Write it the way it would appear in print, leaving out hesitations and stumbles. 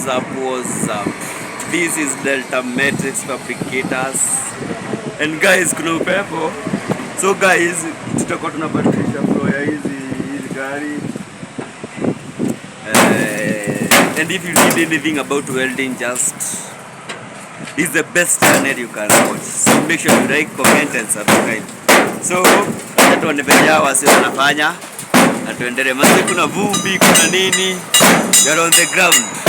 What's up? This is Delta Matrix Fabricators. And guys, kuna upepo. So guys, tutakuwa tunabadilisha flow ya hizi gari. And if you need anything about welding, just is the best channel you can watch. So make sure you like, comment and subscribe. So tuone venye hawa wasi wanafanya na tuendelee. Maana kuna vumbi, kuna nini? We are on the ground.